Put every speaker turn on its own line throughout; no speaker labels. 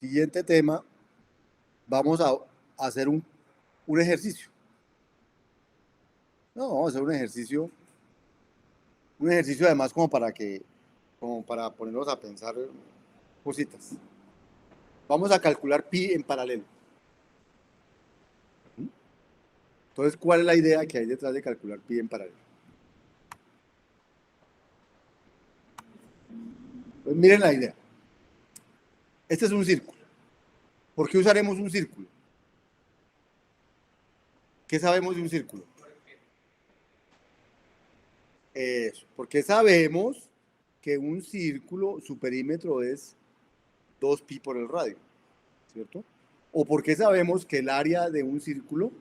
Siguiente tema, vamos a hacer un ejercicio. No, vamos a hacer un ejercicio además como para ponernos a pensar cositas. Vamos a calcular pi en paralelo. Entonces, ¿cuál es la idea que hay detrás de calcular pi en paralelo? Pues miren la idea. Este es un círculo. ¿Por qué usaremos un círculo? ¿Qué sabemos de un círculo? Eso, porque sabemos que un círculo, su perímetro es 2pi por el radio, ¿cierto? O porque sabemos que el área de un círculo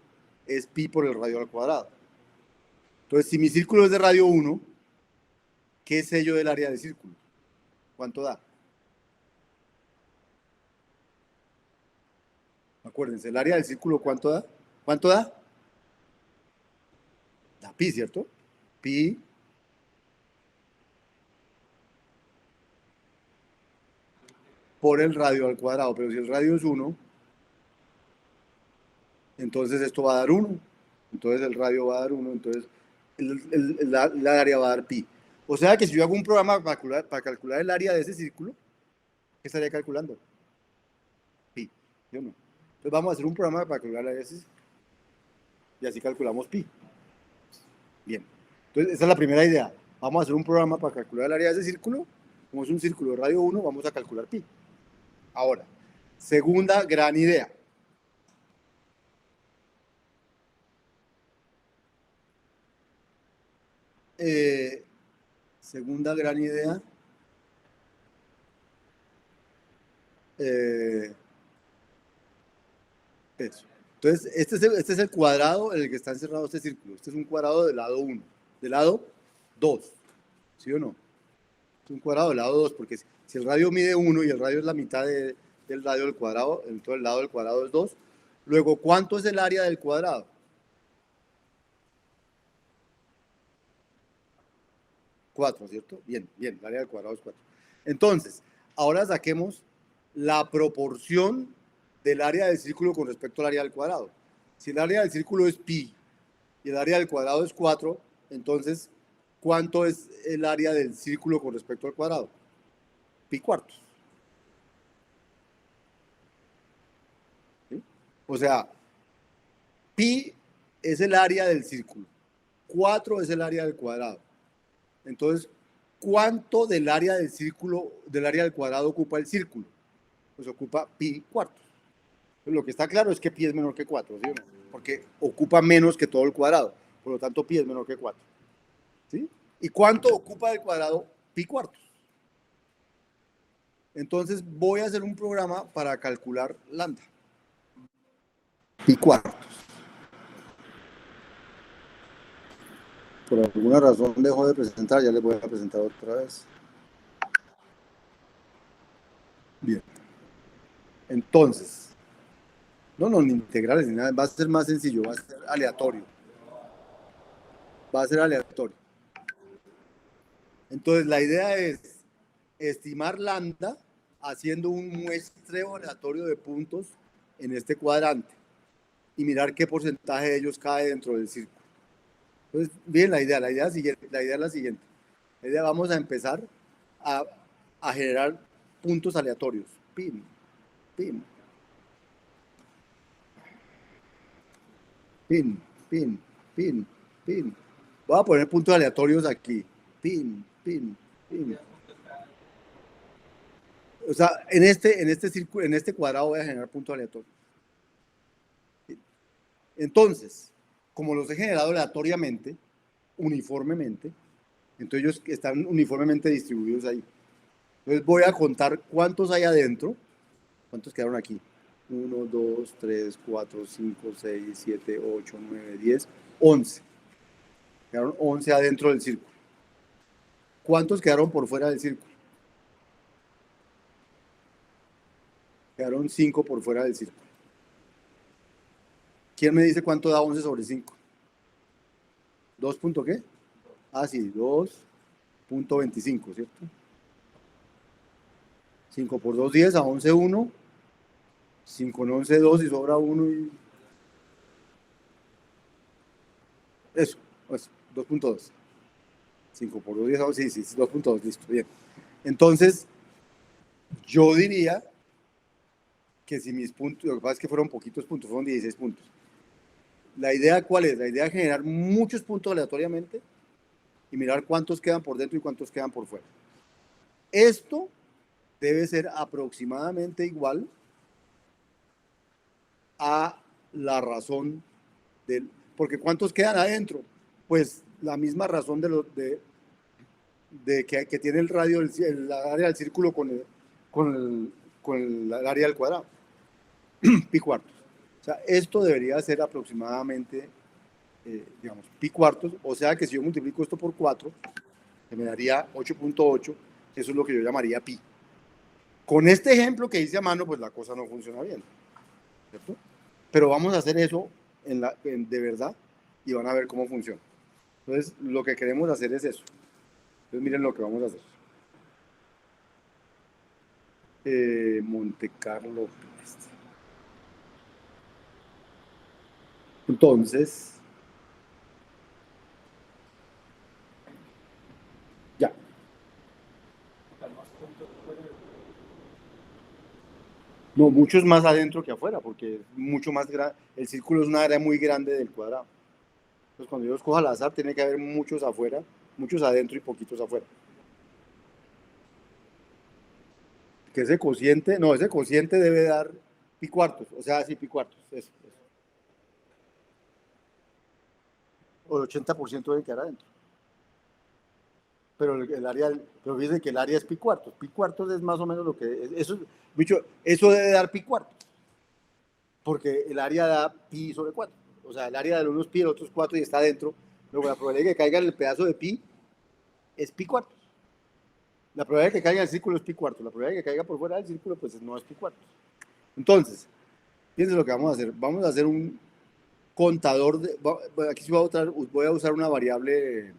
es pi por el radio al cuadrado. Entonces, si mi círculo es de radio 1, ¿qué sé yo del área del círculo? ¿Cuánto da? Acuérdense, el área del círculo, ¿cuánto da? ¿Cuánto da? Da pi, ¿cierto? Pi por el radio al cuadrado. Pero si el radio es 1, entonces esto va a dar 1. Entonces el radio va a dar 1. Entonces la área va a dar pi. O sea que si yo hago un programa para calcular el área de ese círculo, ¿qué estaría calculando? Pi. ¿Sí o no? Entonces vamos a hacer un programa para calcular el área de ese círculo. Y así calculamos pi. Bien. Entonces esa es la primera idea. Vamos a hacer un programa para calcular el área de ese círculo. Como es un círculo de radio 1, vamos a calcular pi. Ahora, segunda gran idea. Segunda gran idea. Eso. Entonces, este es el cuadrado en el que está encerrado este círculo. Este es un cuadrado del lado 1. Del lado 2. ¿Sí o no? Es un cuadrado del lado 2, porque si el radio mide 1 y el radio es la mitad del radio del cuadrado, entonces el lado del cuadrado es 2. Luego, ¿cuánto es el área del cuadrado? 4, ¿cierto? Bien, bien, el área del cuadrado es 4. Entonces, ahora saquemos la proporción del área del círculo con respecto al área del cuadrado. Si el área del círculo es pi y el área del cuadrado es 4, entonces, ¿cuánto es el área del círculo con respecto al cuadrado? Pi cuartos. ¿Sí? O sea, pi es el área del círculo, 4 es el área del cuadrado. Entonces, ¿cuánto del área del círculo, del área del cuadrado ocupa el círculo? Pues ocupa pi cuartos. Pues lo que está claro es que pi es menor que 4, ¿sí o no? Porque ocupa menos que todo el cuadrado. Por lo tanto, pi es menor que 4. ¿Sí? ¿Y cuánto ocupa del cuadrado? Pi cuartos. Entonces voy a hacer un programa para calcular lambda. Pi cuartos. Por alguna razón dejó de presentar, ya les voy a presentar otra vez. Bien. Entonces, no, ni integrales ni nada, va a ser más sencillo, va a ser aleatorio. Va a ser aleatorio. Entonces, la idea es estimar lambda haciendo un muestreo aleatorio de puntos en este cuadrante y mirar qué porcentaje de ellos cae dentro del círculo. Entonces, bien, la idea es la siguiente. La idea, vamos a empezar a generar puntos aleatorios. Pin, pin, pin, pin, pin, pin. Voy a poner puntos aleatorios aquí. Pin, pin, pin. O sea, en este círculo, en este cuadrado voy a generar puntos aleatorios. Entonces, como los he generado aleatoriamente, uniformemente, entonces ellos están uniformemente distribuidos ahí. Entonces voy a contar cuántos hay adentro. ¿Cuántos quedaron aquí? 1, 2, 3, 4, 5, 6, 7, 8, 9, 10, 11. Quedaron 11 adentro del círculo. ¿Cuántos quedaron por fuera del círculo? Quedaron 5 por fuera del círculo. ¿Quién me dice cuánto da 11 sobre 5? ¿2 qué? Ah, sí, 2.25, ¿cierto? 5 por 2, 10, a 11, 1. 5 con 11, 2 y sobra 1 y... Eso, 2.2. 5 por 2, 10, sí, sí, 2.2, listo, bien. Entonces, yo diría que si mis puntos, lo que pasa es que fueron poquitos puntos, fueron 16 puntos. La idea, ¿cuál es? La idea es generar muchos puntos aleatoriamente y mirar cuántos quedan por dentro y cuántos quedan por fuera. Esto debe ser aproximadamente igual a la razón del... Porque ¿cuántos quedan adentro? Pues la misma razón de que tiene el radio, el área del círculo con el área del cuadrado. Pi cuartos. O sea, esto debería ser aproximadamente, digamos, pi cuartos. O sea que si yo multiplico esto por 4, me daría 8.8. Eso es lo que yo llamaría pi. Con este ejemplo que hice a mano, pues la cosa no funciona bien, ¿cierto? Pero vamos a hacer eso de verdad y van a ver cómo funciona. Entonces, lo que queremos hacer es eso. Entonces, miren lo que vamos a hacer. Monte Carlo. Entonces, ya. No, muchos más adentro que afuera, porque es mucho más grande. El círculo es una área muy grande del cuadrado. Entonces, cuando yo escojo al azar, tiene que haber muchos afuera, muchos adentro y poquitos afuera. Que ese cociente, no, ese cociente debe dar pi cuartos, o sea, sí, pi cuartos, eso. O el 80% debe quedar adentro. Pero el área, pero fíjense que el área es pi cuartos. Pi cuartos es más o menos lo que, eso debe dar pi cuartos, porque el área da pi sobre 4. O sea, el área del uno es pi, el otro es 4 y está adentro. Luego la probabilidad de que caiga en el pedazo de pi es pi cuartos. La probabilidad de que caiga en el círculo es pi cuartos. La probabilidad de que caiga por fuera del círculo, pues no es pi cuartos. Entonces, fíjense lo que vamos a hacer. Vamos a hacer un contador. Aquí voy a usar una variable.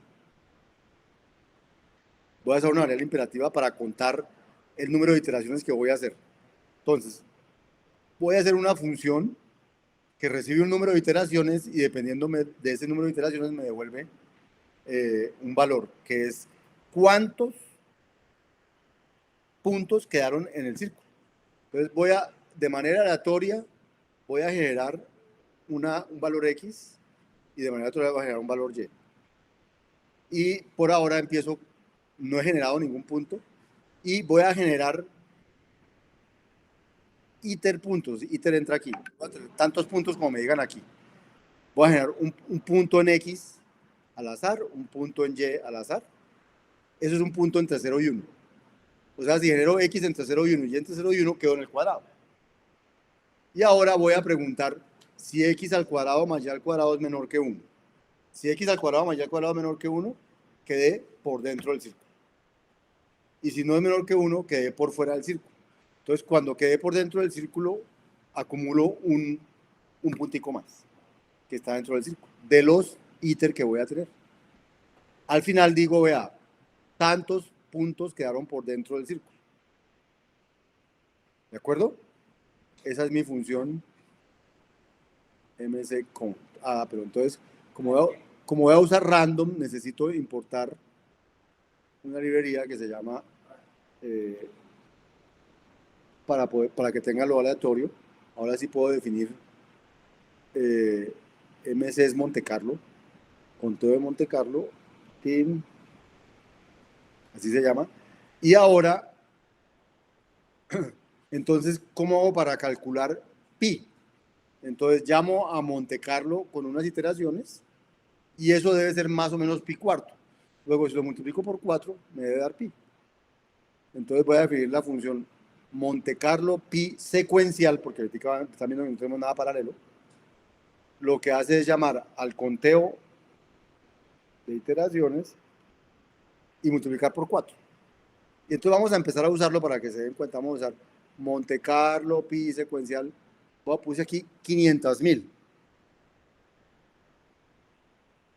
Voy a usar una variable imperativa para contar el número de iteraciones que voy a hacer. Entonces, voy a hacer una función que recibe un número de iteraciones y dependiendo de ese número de iteraciones me devuelve un valor, que es cuántos puntos quedaron en el círculo. Entonces de manera aleatoria, voy a generar un valor X y de manera aleatoria voy a generar un valor Y. Y por ahora no he generado ningún punto y voy a generar iter puntos. Iter entra aquí. Tantos puntos como me digan aquí. Voy a generar un punto en X al azar, un punto en Y al azar. Eso es un punto entre 0 y 1. O sea, si genero X entre 0 y 1 y entre 0 y 1, quedo en el cuadrado. Y ahora voy a preguntar si X al cuadrado más Y al cuadrado es menor que 1. Si X al cuadrado más Y al cuadrado es menor que 1, quedé por dentro del círculo. Y si no es menor que 1, quedé por fuera del círculo. Entonces, cuando quedé por dentro del círculo, acumulo un puntico más que está dentro del círculo, de los íter que voy a tener. Al final digo, vea, tantos puntos quedaron por dentro del círculo. ¿De acuerdo? Esa es mi función mscount. Pero entonces, como voy a usar random, necesito importar una librería que se llama para que tenga lo aleatorio. Ahora sí puedo definir MC es Monte Carlo, conteo de Monte Carlo, team, así se llama. Y ahora, entonces, ¿cómo hago para calcular pi? Entonces llamo a Monte Carlo con unas iteraciones y eso debe ser más o menos pi cuarto. Luego, si lo multiplico por 4, me debe dar pi. Entonces voy a definir la función Monte Carlo pi secuencial, porque ahorita están viendo que no tenemos nada paralelo. Lo que hace es llamar al conteo de iteraciones y multiplicar por 4. Y entonces vamos a empezar a usarlo para que se den cuenta. Vamos a usar Monte Carlo pi secuencial. Puse aquí 500.000.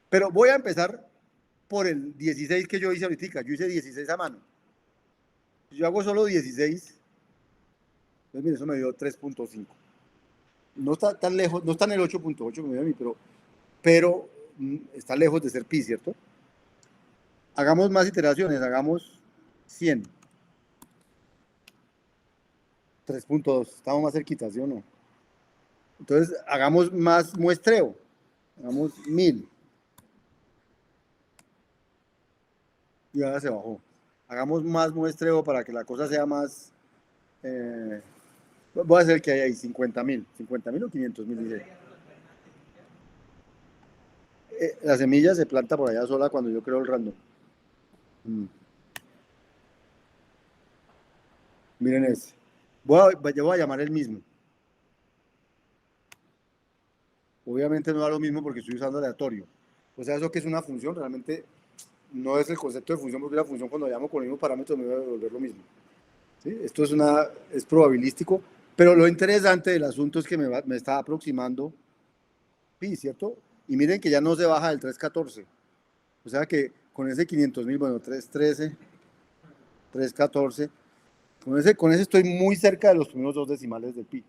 Pero voy a empezar por el 16 que yo hice ahorita. Yo hice 16 a mano. Si yo hago solo 16, entonces mire, eso me dio 3.5. No está tan lejos, no está en el 8.8 que me dio a mí, pero está lejos de ser pi, ¿cierto? Hagamos más iteraciones, hagamos 100. 3.2, estamos más cerquitas, ¿sí o no? Entonces, hagamos más muestreo, hagamos 1000. Y ahora se bajó. Hagamos más muestreo para que la cosa sea más... eh, voy a hacer que hay ahí 50.000. 50.000 o 500.000, dice. La semilla se planta por allá sola cuando yo creo el random. Mm. Miren ese. Yo voy a llamar el mismo. Obviamente no da lo mismo porque estoy usando aleatorio. O sea, eso que es una función, realmente no es el concepto de función, porque la función cuando llamo con el mismo parámetro me va a devolver lo mismo. ¿Sí? Esto es probabilístico, pero lo interesante del asunto es que me está aproximando pi, ¿cierto? Y miren que ya no se baja del 314. O sea que con ese 500.000, bueno, 313, 314, con ese estoy muy cerca de los primeros dos decimales del pi.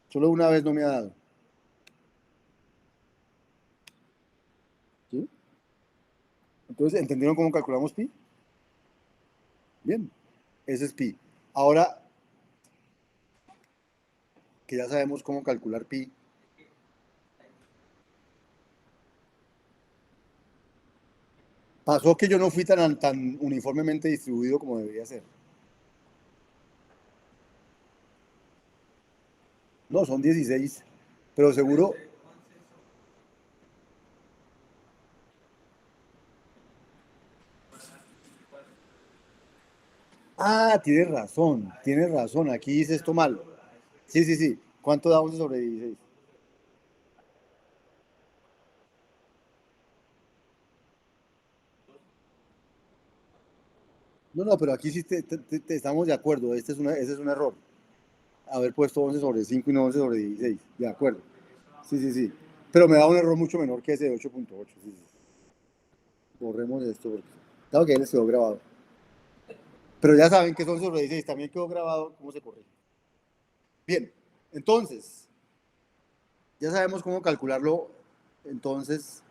Solo una vez no me ha dado. ¿Sí? Entonces, ¿entendieron cómo calculamos pi? Bien, ese es pi. Ahora que ya sabemos cómo calcular pi, pasó que yo no fui tan uniformemente distribuido como debería ser. No, son 16, pero seguro... Ah, tienes razón, aquí dice esto mal. Sí, sí, sí. ¿Cuánto da 11 sobre 16? No, no, pero aquí sí estamos de acuerdo. Ese es un error. Haber puesto 11 sobre 5 y no 11 sobre 16. De acuerdo. Sí, sí, sí. Pero me da un error mucho menor que ese de 8.8. Sí, sí. Borremos esto porque... Claro que les quedó grabado. Pero ya saben que es 11 sobre 16. También quedó grabado cómo se corrige. Bien. Entonces, ya sabemos cómo calcularlo. Entonces,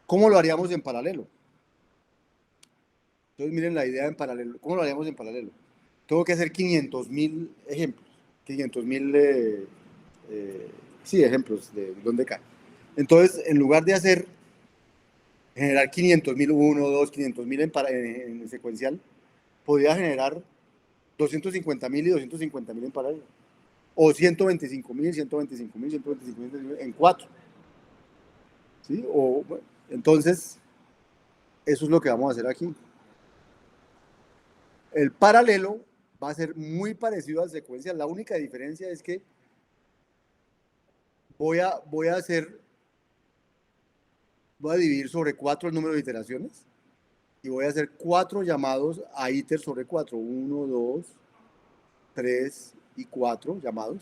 ¿cómo lo haríamos en paralelo? Entonces, miren la idea en paralelo. ¿Cómo lo haríamos en paralelo? Tengo que hacer 500.000 ejemplos. 500.000, eh, sí, ejemplos de dónde cae. Entonces, en lugar de generar 500.000, 1, 2, 500.000 en secuencial, podría generar 250.000 y 250.000 en paralelo. O 125.000, 125.000, 125.000 en 4. ¿Sí? Bueno, entonces, eso es lo que vamos a hacer aquí. El paralelo va a ser muy parecido al secuencial. La única diferencia es que voy a dividir sobre 4 el número de iteraciones y voy a hacer 4 llamados a iter sobre 4. 1, 2, 3 y 4 llamados.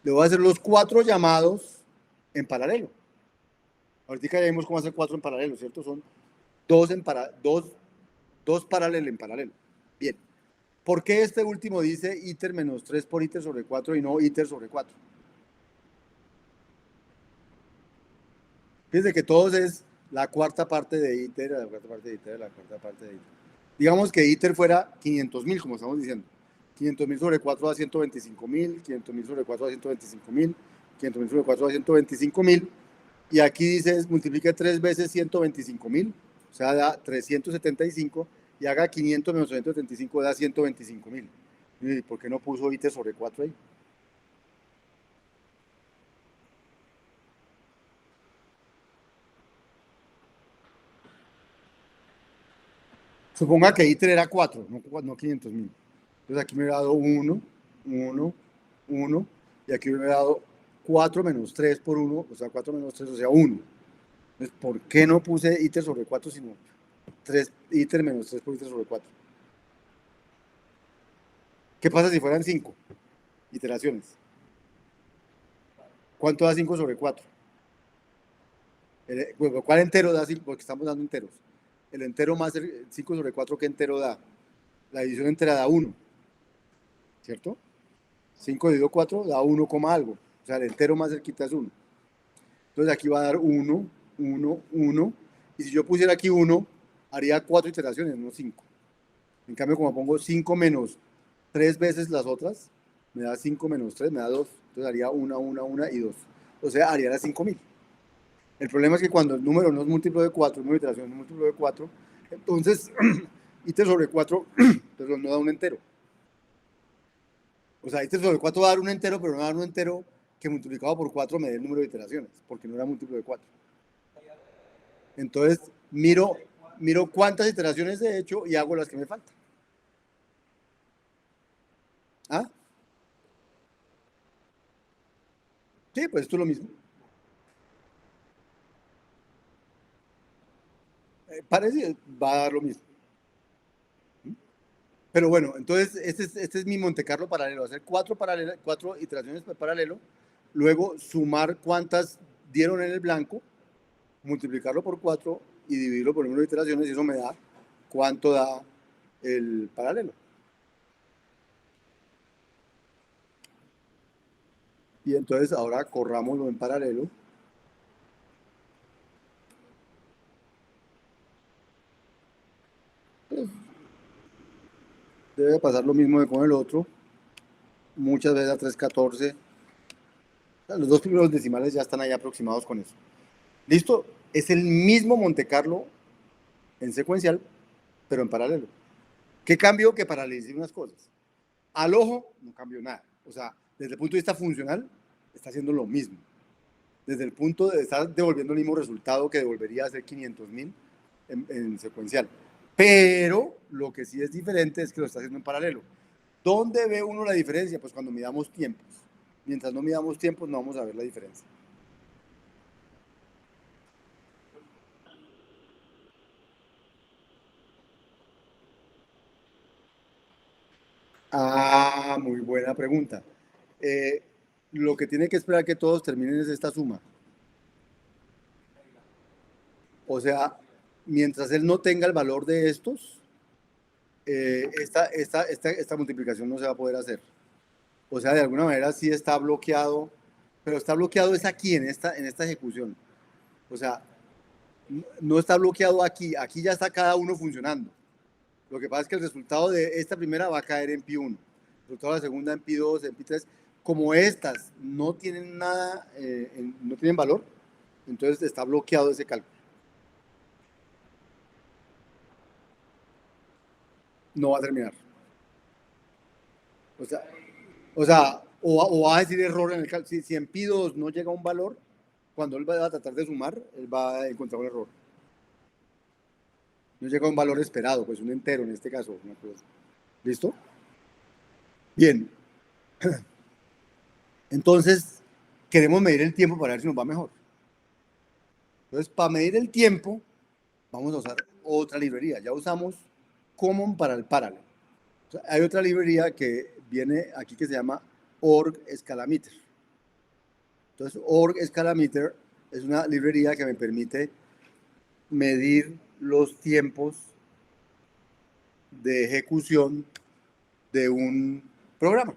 Le voy a hacer los 4 llamados en paralelo. Ahorita ya vimos cómo hacer 4 en paralelo, ¿cierto? Son 2 paralelos en paralelo. Bien. ¿Por qué este último dice iter menos 3 por iter sobre 4 y no iter sobre 4? Fíjense que todos es la cuarta parte de iter, la cuarta parte de iter, la cuarta parte de iter. Digamos que iter fuera 500.000, como estamos diciendo. 500.000 sobre 4 da 125.000, 500.000 sobre 4 da 125.000, 500.000 sobre 4 da 125.000. Y aquí dices, multiplique 3 veces 125.000, o sea, da 375, y haga 500 menos 175 da 125.000. ¿Y por qué no puso iter sobre 4 ahí? Suponga que iter era 4, no 500.000. Entonces aquí me he dado 1, 1, 1, y aquí me he dado 4 menos 3 por 1, o sea, 4 menos 3, o sea, 1. Entonces, ¿por qué no puse iter sobre 4, sino 3, iter menos 3 por iter sobre 4? ¿Qué pasa si fueran 5 iteraciones? ¿Cuánto da 5 sobre 4? Bueno, ¿cuál entero da 5? Porque estamos dando enteros. El entero más 5 sobre 4, ¿qué entero da? La división entera da 1, ¿cierto? 5 dividido 4 da 1, algo. sea, el entero más cerquita es 1. Entonces aquí va a dar 1, 1, 1. Y si yo pusiera aquí 1, haría 4 iteraciones, no 5. En cambio, como pongo 5 menos 3 veces las otras, me da 5 menos 3, me da 2. Entonces haría 1, 1, 1 y 2. O sea, haría las 5000. El problema es que cuando el número no es múltiplo de 4, el número de iteración es múltiplo de 4, entonces iter sobre 4 pero no da un entero. O sea, iter sobre 4 va a dar un entero, pero no va a dar un entero que multiplicado por 4 me dé el número de iteraciones, porque no era múltiplo de 4. Entonces, miro cuántas iteraciones he hecho y hago las que me faltan. ¿Ah? Sí, pues esto es lo mismo. Parece, va a dar lo mismo. Pero bueno, entonces este es mi Monte Carlo paralelo. Hacer 4 iteraciones por paralelo, luego sumar cuántas dieron en el blanco, multiplicarlo por 4 y dividirlo por el número de iteraciones y eso me da cuánto da el paralelo. Y entonces ahora corrámoslo en paralelo. Pues, debe pasar lo mismo que con el otro. Muchas veces a 314. Los dos primeros decimales ya están ahí aproximados con eso. ¿Listo? Es el mismo Monte Carlo en secuencial, pero en paralelo. ¿Qué cambió? Que paralicé unas cosas. Al ojo no cambió nada. O sea, desde el punto de vista funcional, está haciendo lo mismo. Desde el punto de estar devolviendo el mismo resultado que devolvería a hacer 500.000 en secuencial. Pero lo que sí es diferente es que lo está haciendo en paralelo. ¿Dónde ve uno la diferencia? Pues cuando midamos tiempos. Mientras no midamos tiempos, no vamos a ver la diferencia. Ah, muy buena pregunta. Eh, lo que tiene que esperar que todos terminen es esta suma. O sea, mientras él no tenga el valor de estos, esta multiplicación no se va a poder hacer. O sea, de alguna manera sí está bloqueado, pero está bloqueado es aquí, en esta ejecución. O sea, no está bloqueado aquí, aquí ya está cada uno funcionando. Lo que pasa es que el resultado de esta primera va a caer en pi 1, el resultado de la segunda en pi 2, en pi 3. Como estas no tienen nada, no tienen valor, entonces está bloqueado ese cálculo. No va a terminar. O sea, o va a decir error en el cálculo. Si en pi 2 no llega a un valor, cuando él va a tratar de sumar, él va a encontrar un error. No llega a un valor esperado, pues un entero en este caso. ¿Listo? Bien. Entonces, queremos medir el tiempo para ver si nos va mejor. Entonces, para medir el tiempo, vamos a usar otra librería. Ya usamos Common para el Parallel. O sea, hay otra librería que viene aquí que se llama org scalameter. Entonces, org scalameter es una librería que me permite medir los tiempos de ejecución de un programa.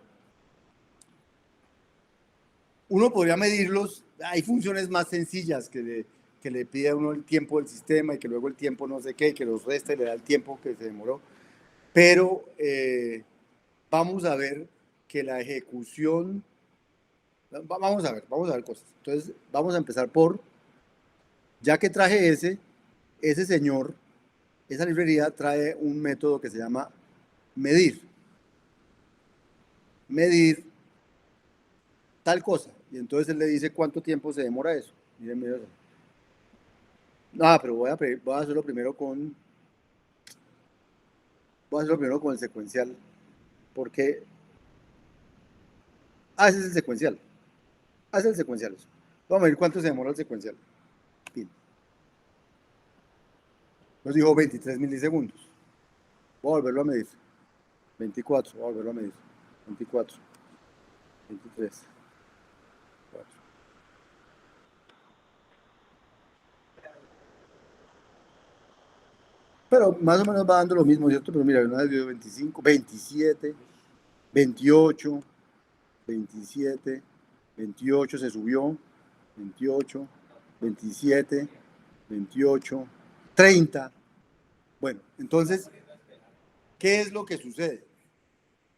Uno podría medirlos, hay funciones más sencillas que le pide a uno el tiempo del sistema y que luego el tiempo no sé qué, que los resta y le da el tiempo que se demoró. Pero vamos a ver que la ejecución, vamos a ver cosas. Entonces, vamos a empezar por, ya que traje ese señor, esa librería trae un método que se llama medir. Medir tal cosa. Y entonces él le dice cuánto tiempo se demora eso. Miren, miren. Ah, pero voy a hacerlo primero con el secuencial. Porque, ese es el secuencial. Haz el secuencial eso. Vamos a ver cuánto se demora el secuencial. Fin. Nos dijo 23 milisegundos. Voy a volverlo a medir. 24, voy a volverlo a medir. 24, 23, 4. Pero más o menos va dando lo mismo, ¿cierto? Pero mira, una vez dio 25, 27, 28, 27, 28 se subió, 28, 27, 28, 30. Bueno, entonces, ¿qué es lo que sucede?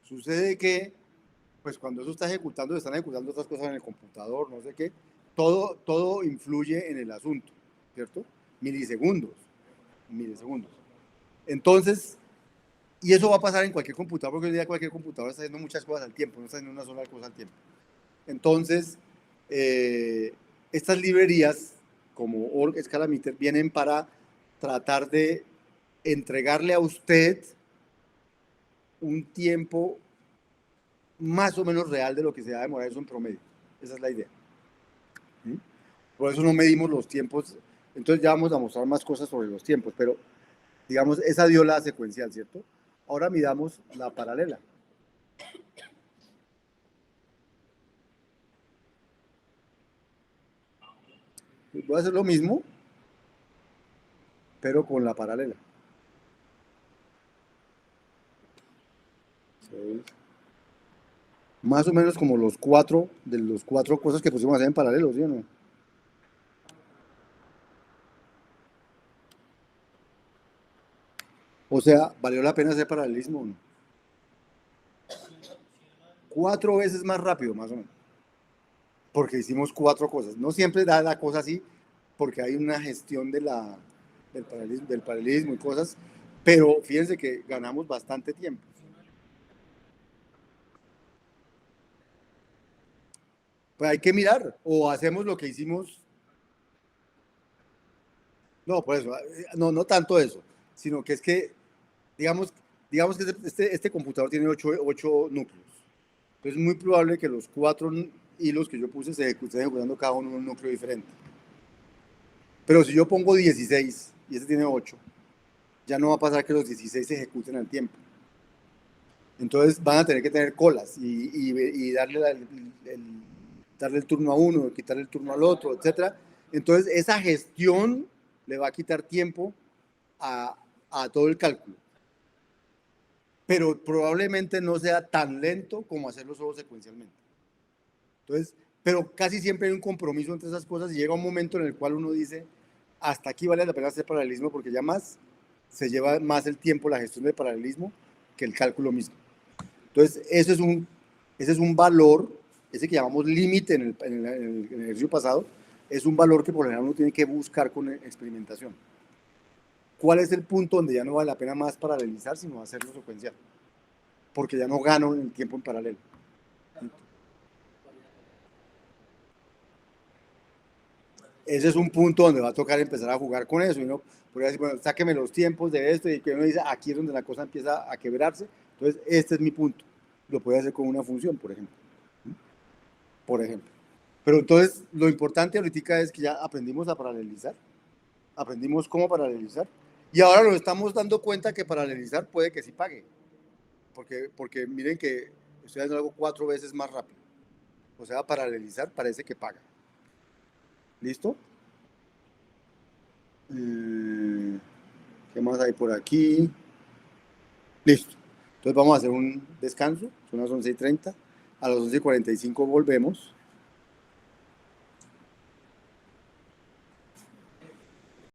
Sucede que, pues cuando eso está ejecutando, están ejecutando otras cosas en el computador, no sé qué, todo influye en el asunto, ¿cierto? Milisegundos, milisegundos. Entonces, y eso va a pasar en cualquier computador, porque hoy día cualquier computador está haciendo muchas cosas al tiempo, no está haciendo una sola cosa al tiempo. Entonces, estas librerías, como org scalameter, vienen para tratar de entregarle a usted un tiempo más o menos real de lo que se va a demorar eso en promedio. Esa es la idea. ¿Sí? Por eso no medimos los tiempos. Entonces ya vamos a mostrar más cosas sobre los tiempos, pero digamos, esa dio la secuencial, ¿cierto? Ahora midamos la paralela. Voy a hacer lo mismo, pero con la paralela. 6. Más o menos como los cuatro, de los cuatro cosas que pusimos a hacer en paralelo, ¿sí o no? O sea, ¿valió la pena hacer paralelismo o no? 4 veces más rápido, más o menos. Porque hicimos 4 cosas. No siempre da la cosa así, porque hay una gestión del paralelismo y cosas, pero fíjense que ganamos bastante tiempo. Pues hay que mirar, o hacemos lo que hicimos. No, por eso, no tanto eso, sino que es que, digamos, digamos que este computador tiene 8 núcleos. Entonces es muy probable que los 4 hilos que yo puse se estén ejecutando cada uno en un núcleo diferente. Pero si yo pongo 16 y este tiene 8, ya no va a pasar que los 16 se ejecuten al tiempo. Entonces van a tener que tener colas y darle el turno a uno, quitarle el turno al otro, etc. Entonces esa gestión le va a quitar tiempo a todo el cálculo. Pero probablemente no sea tan lento como hacerlo solo secuencialmente. Entonces, pero casi siempre hay un compromiso entre esas cosas y llega un momento en el cual uno dice, hasta aquí vale la pena hacer paralelismo porque ya más se lleva más el tiempo la gestión del paralelismo que el cálculo mismo. Entonces, ese es un valor, ese que llamamos límite en el ejercicio pasado, es un valor que por lo general uno tiene que buscar con experimentación. ¿Cuál es el punto donde ya no vale la pena más paralelizar, sino hacerlo secuencial? Porque ya no gano el tiempo en paralelo. Ese es un punto donde va a tocar empezar a jugar con eso. Y uno podría decir, bueno, sáqueme los tiempos de esto, y que uno dice, aquí es donde la cosa empieza a quebrarse. Entonces, este es mi punto. Lo puede hacer con una función, por ejemplo. Por ejemplo. Pero entonces, lo importante ahorita es que ya aprendimos a paralelizar. Aprendimos cómo paralelizar. Y ahora nos estamos dando cuenta que paralelizar puede que sí pague. Porque miren que estoy haciendo algo 4 veces más rápido. O sea, paralelizar parece que paga. ¿Listo? ¿Qué más hay por aquí? Listo. Entonces vamos a hacer un descanso. Son las 11:30. A las 11:45 volvemos.